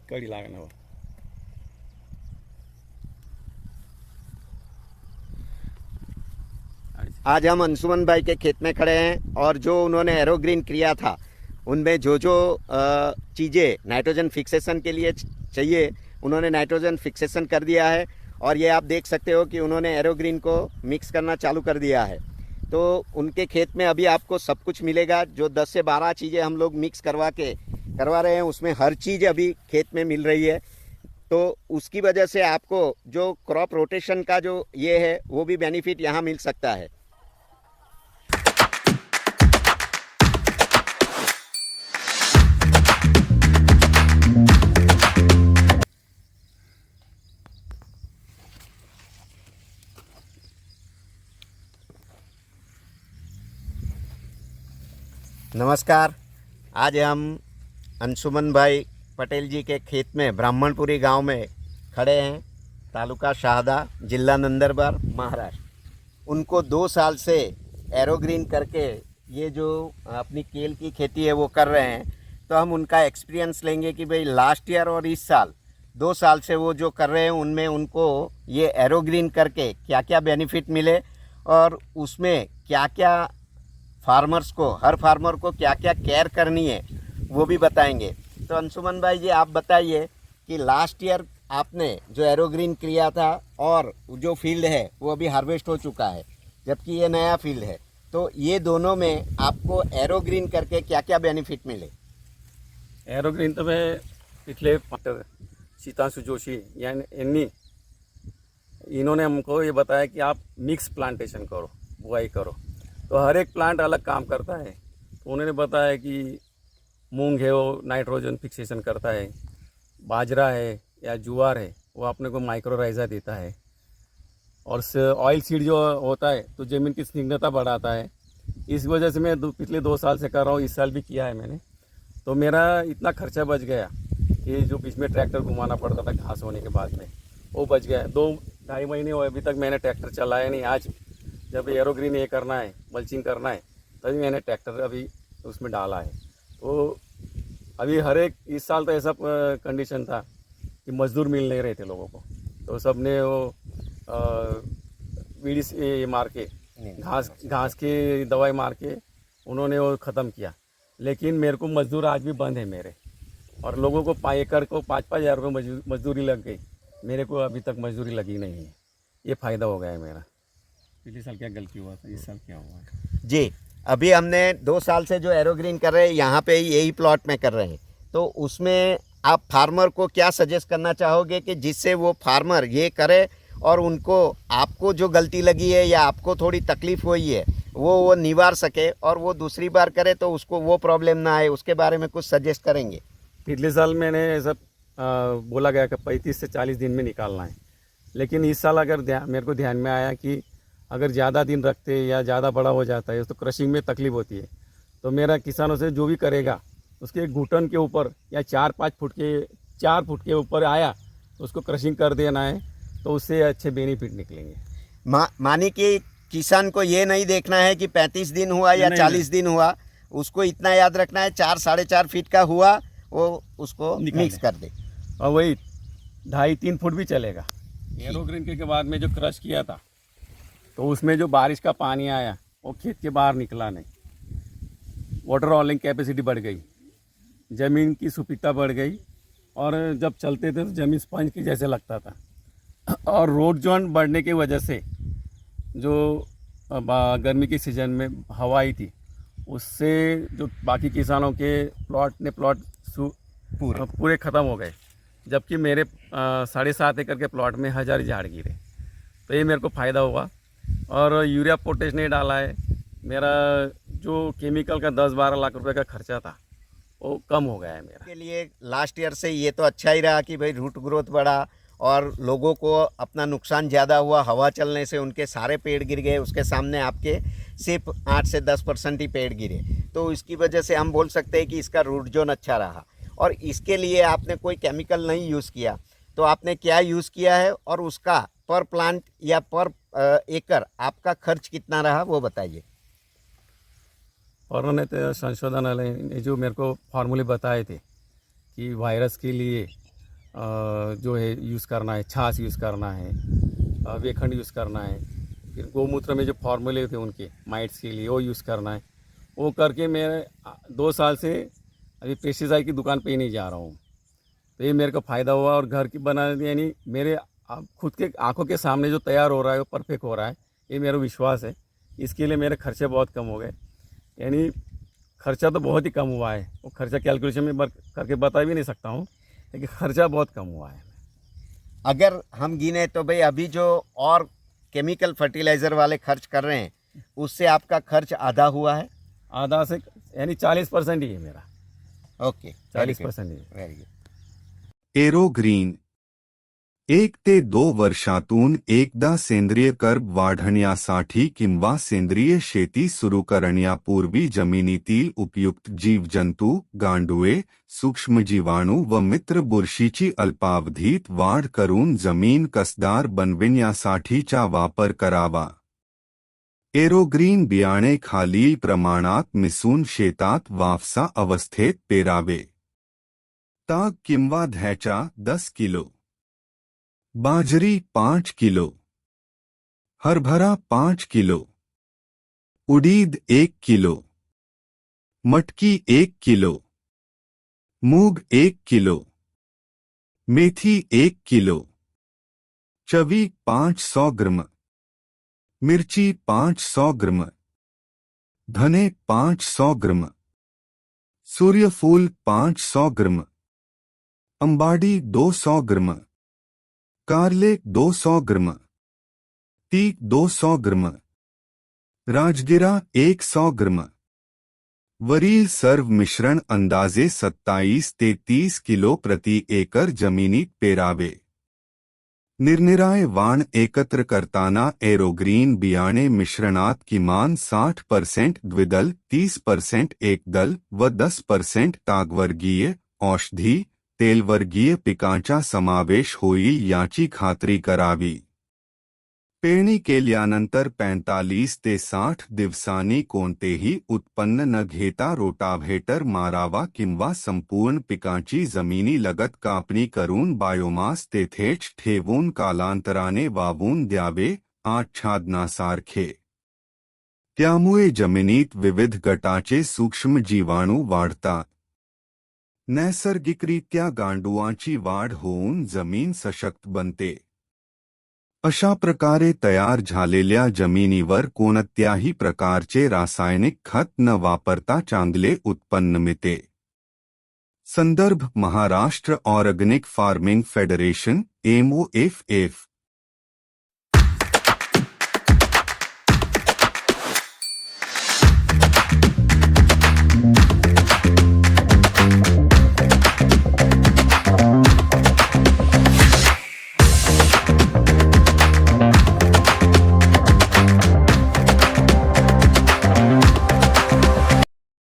कड़ी लागना हो। आज हम अंशुमन भाई के खेत में खड़े हैं और जो उन्होंने एरोग्रीन किया था उनमें जो जो चीज़ें नाइट्रोजन फिक्सेशन के लिए चाहिए उन्होंने नाइट्रोजन फिक्सेशन कर दिया है। और ये आप देख सकते हो कि उन्होंने एरोग्रीन को मिक्स करना चालू कर दिया है। तो उनके खेत में अभी आपको सब कुछ मिलेगा। जो 10 से 12 चीज़ें हम लोग मिक्स करवा रहे हैं उसमें हर चीज़ अभी खेत में मिल रही है। तो उसकी वजह से आपको जो क्रॉप रोटेशन का जो ये है वो भी बेनिफिट यहाँ मिल सकता है। नमस्कार, आज हम अंशुमन भाई पटेल जी के खेत में ब्राह्मणपुरी गांव में खड़े हैं, तालुका शाहदा, जिला नंदुरबार, महाराष्ट्र। उनको 2 साल से एरोग्रीन करके ये जो अपनी केल की खेती है वो कर रहे हैं। तो हम उनका एक्सपीरियंस लेंगे कि भाई लास्ट ईयर और इस साल 2 साल से वो जो कर रहे हैं उनमें उनको ये एरोग्रीन करके क्या क्या बेनिफिट मिले और उसमें क्या क्या फार्मर्स को, हर फार्मर को क्या क्या केयर करनी है वो भी बताएंगे। तो अंशुमन भाई जी, आप बताइए कि लास्ट ईयर आपने जो एरोग्रीन किया था और जो फील्ड है वो अभी हार्वेस्ट हो चुका है, जबकि ये नया फील्ड है। तो ये दोनों में आपको एरोग्रीन करके क्या क्या बेनिफिट मिले? एरोग्रीन तो मैं पिछले सीतांशु जोशी यानी इन्होंने हमको ये बताया कि आप मिक्स प्लांटेशन करो, बुआई करो, तो हर एक प्लांट अलग काम करता है। तो उन्होंने बताया कि मूंग है वो नाइट्रोजन फिक्सेशन करता है, बाजरा है या ज्वार है वो अपने को माइक्रोराइजा देता है, और ऑयल सीड जो होता है तो ज़मीन की स्निग्धता बढ़ाता है। इस वजह से मैं पिछले 2 साल से कर रहा हूँ, इस साल भी किया है मैंने। तो मेरा इतना खर्चा बच गया कि जो बीच में ट्रैक्टर घुमाना पड़ता था घास होने के बाद में, वो बच गया। 2-2.5 महीने हुए अभी तक मैंने ट्रैक्टर चलाया नहीं। आज जब एरोग्रीन ये करना है, मल्चिंग करना है, तभी मैंने ट्रैक्टर अभी उसमें डाला है। तो अभी हर एक इस साल तो ऐसा कंडीशन था कि मज़दूर मिल नहीं रहे थे लोगों को, तो सब ने वो बीड़ी से मार के घास की दवाई मार के उन्होंने वो ख़त्म किया। लेकिन मेरे को मज़दूर आज भी बंद है मेरे, और लोगों को एकड़ को 5-5 हज़ार रुपये मजदूरी लग गई, मेरे को अभी तक मजदूरी लगी नहीं है। ये फ़ायदा हो गया है मेरा। पिछले साल क्या गलती हुआ था, इस साल क्या हुआ है? जी, अभी हमने 2 साल से जो एरोग्रीन कर रहे हैं यहाँ पे यही प्लॉट में कर रहे हैं। तो उसमें आप फार्मर को क्या सजेस्ट करना चाहोगे कि जिससे वो फार्मर ये करे और उनको, आपको जो गलती लगी है या आपको थोड़ी तकलीफ हुई है वो निवार सके और वो दूसरी बार करे तो उसको वो प्रॉब्लम ना आए, उसके बारे में कुछ सजेस्ट करेंगे? पिछले साल मैंने ऐसा बोला गया कि 35 से 40 दिन में निकालना है, लेकिन इस साल अगर मेरे को ध्यान में आया कि अगर ज़्यादा दिन रखते या ज़्यादा बड़ा हो जाता है तो क्रशिंग में तकलीफ होती है। तो मेरा किसानों से जो भी करेगा उसके घुटन के ऊपर या 4 फुट के ऊपर आया तो उसको क्रशिंग कर देना है, तो उससे अच्छे बेनिफिट निकलेंगे। मानी कि किसान को ये नहीं देखना है कि 35 दिन हुआ या 40 दिन हुआ, उसको इतना याद रखना है 4-4.5 फीट का हुआ वो उसको मिक्स कर दे, और वही 2.5-3 फुट भी चलेगा। एरोग्रीन के बाद में जो क्रश किया था तो उसमें जो बारिश का पानी आया वो खेत के बाहर निकला नहीं, वाटर होल्डिंग कैपेसिटी बढ़ गई, ज़मीन की सुपीकता बढ़ गई, और जब चलते थे तो ज़मीन स्पंज की जैसे लगता था। और रोड जोन बढ़ने की वजह से जो गर्मी के सीज़न में हवा आई थी उससे जो बाकी किसानों के प्लॉट पूरे ख़त्म हो गए, जबकि मेरे 7.5 एकड़ के प्लॉट में 1000 झाड़ गिरे। तो ये मेरे को फ़ायदा हुआ। और यूरिया पोटेश नहीं डाला है, मेरा जो केमिकल का 10-12 लाख रुपए का खर्चा था वो कम हो गया है मेरा। के लिए लास्ट ईयर से ये तो अच्छा ही रहा कि भाई रूट ग्रोथ बढ़ा और लोगों को अपना नुकसान ज़्यादा हुआ, हवा चलने से उनके सारे पेड़ गिर गए, उसके सामने आपके सिर्फ 8 से 10% ही पेड़ गिरे। तो इसकी वजह से हम बोल सकते हैं कि इसका रूट जोन अच्छा रहा। और इसके लिए आपने कोई केमिकल नहीं यूज़ किया, तो आपने क्या यूज़ किया है और उसका पर प्लांट या पर एकड़ आपका खर्च कितना रहा वो बताइए। और उन्होंने तो संशोधनालय ने जो मेरे को फार्मूले बताए थे कि वायरस के लिए जो है यूज़ करना है, छाछ यूज़ करना है, वेखंड यूज़ करना है, फिर गौमूत्र में जो फार्मूले थे उनके माइट्स के लिए वो यूज़ करना है। वो करके मैं 2 साल से अभी पेस्टिसाइड की दुकान पे ही नहीं जा रहा हूँ। तो ये मेरे को फ़ायदा हुआ और घर की बना यानी मेरे खुद के आंखों के सामने जो तैयार हो रहा है वो परफेक्ट हो रहा है, ये मेरा विश्वास है। इसके लिए मेरे खर्चे बहुत कम हो गए, यानी खर्चा तो बहुत ही कम हुआ है। वो खर्चा कैलकुलेशन में करके बता भी नहीं सकता हूँ, लेकिन खर्चा बहुत कम हुआ है। अगर हम गिने तो भाई अभी जो और केमिकल फर्टिलाइज़र वाले खर्च कर रहे हैं उससे आपका खर्च आधा हुआ है। आधा से यानी 40% ही है मेरा, ओके, 40% ही है। Very good. एरो ग्रीन 1 ते 2 वर्षातून एकदा सेंद्रिय कर्ब वाढण्यासाठी किंवा सेंद्रिय शेती सुरू करण्यापूर्वी जमिनीतील उपयुक्त जीवजंतू, गांडुळे, सूक्ष्मजीवाणू व मित्र बुरशीची अल्पावधीत वाढ करून जमीन कसदार बनविण्यासाठीचा वापर करावा. एरोग्रीन बियाणे खालील प्रमाणात मिसळून शेतात वाफसा अवस्थेत पेरावे. ताग किंवा ध्याच्या 10 किलो, बाजरी 5 किलो, हरभरा 5 किलो, उडीद 1 किलो, मटकी 1 किलो, मूग 1 किलो, मेथी 1 किलो, चवी 500 ग्राम, मिर्ची 500 ग्राम, धने 500 ग्राम, सूर्यफूल 500 ग्राम, अंबाडी 200 ग्राम, कारले 200 ग्राम, तीक 200 ग्राम, राजगिरा 100 ग्राम. वरील सर्व मिश्रण अंदाजे 27 ते 30 किलो प्रति एकर जमिनीत पेरावे. निरनिराळे वाण एकत्र करताना एरोग्रीन बियाणे मिश्रणात किमान 60% द्विदल, 30% एकदल व 10% तागवर्गीय, औषधी, तेलवर्गीय पिकांचा समावेश होईल याची खात्री करावी. पेरणी केल्यानंतर 45 ते 60 दिवसांनी कोणतेही उत्पन्न न घेता रोटाव्हेटर मारावा किंवा संपूर्ण पिकांची जमिनीलगत कापणी करून बायोमास तेथेच ठेवून कालांतराने वावून द्यावे, आच्छादनासारखे. त्यामुळे जमिनीत विविध गटाचे सूक्ष्म जीवाणू वाढतात. नैसर्गिकरित्या गांडुळांची वाढ होऊन जमीन सशक्त बनते. अशा प्रकारे तयार झालेल्या जमिनीवर कोणत्याही प्रकारचे रासायनिक खत न वापरता चांगले उत्पन्न मिळते. संदर्भ Maharashtra organic farming federation MOFF